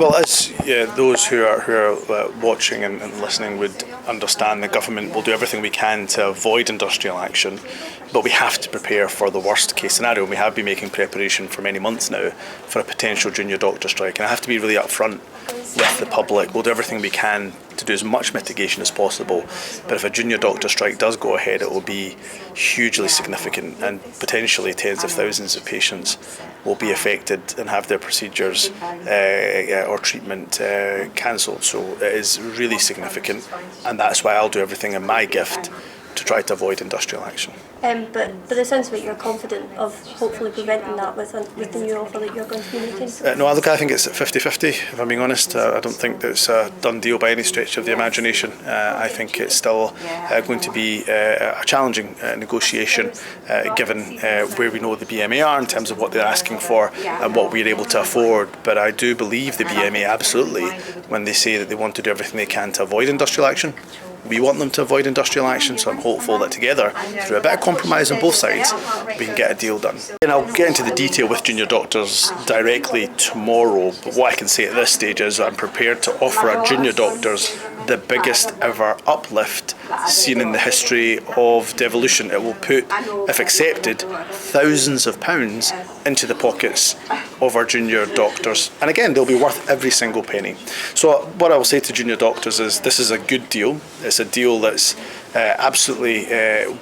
Well, as those who are watching and listening would understand, the government will do everything we can to avoid industrial action, but we have to prepare for the worst case scenario. We have been making preparation for many months now for a potential junior doctor strike, and I have to be really upfront with the public. We'll do everything we can to do as much mitigation as possible, but if a junior doctor strike does go ahead, it will be hugely significant, and potentially tens of thousands of patients will be affected and have their procedures or treatment cancelled. So it is really significant, and that's why I'll do everything in my gift to try to avoid industrial action. But the sense of it, you're confident of hopefully preventing that with the new offer that you're going to be making? No, look, I think it's 50-50, if I'm being honest. I don't think that it's a done deal by any stretch of the imagination. I think it's still going to be a challenging negotiation, given where we know the BMA are in terms of what they're asking for and what we're able to afford. But I do believe the BMA absolutely when they say that they want to do everything they can to avoid industrial action. We want them to avoid industrial action, so I'm hopeful that together, through a bit of compromise on both sides, we can get a deal done. And I'll get into the detail with junior doctors directly tomorrow, but what I can say at this stage is I'm prepared to offer our junior doctors the biggest ever uplift seen in the history of devolution. It will put, if accepted, thousands of pounds into the pockets of our junior doctors. And again, they'll be worth every single penny. So what I will say to junior doctors is this is a good deal. It's a deal that's absolutely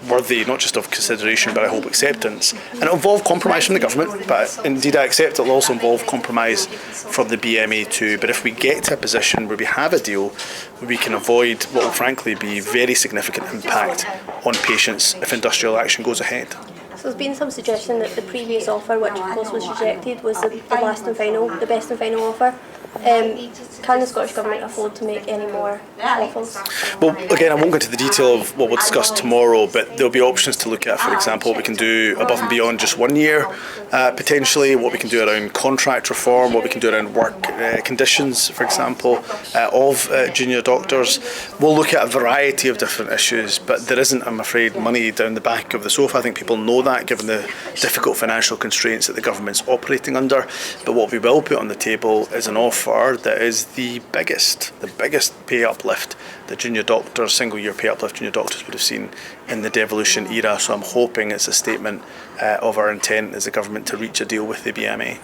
worthy, not just of consideration, but I hope acceptance. And it'll involve compromise from the government, but indeed I accept it'll also involve compromise from the BMA too. But if we get to a position where we have a deal, we can avoid what will frankly be very significant impact on patients if industrial action goes ahead. So there's been some suggestion that the previous offer, which of course was rejected, was the best and final offer. Can the Scottish Government afford to make any more offers? Well, again, I won't go into the detail of what we'll discuss tomorrow, but there'll be options to look at. For example, what we can do above and beyond just 1 year, potentially, what we can do around contract reform, what we can do around work conditions, for example, of junior doctors. We'll look at a variety of different issues, but there isn't, I'm afraid, money down the back of the sofa. I think people know that, given the difficult financial constraints that the government's operating under. But what we will put on the table is an offer that is the biggest pay uplift the junior doctors, single year pay uplift junior doctors would have seen in the devolution era. So I'm hoping it's a statement of our intent as a government to reach a deal with the BMA.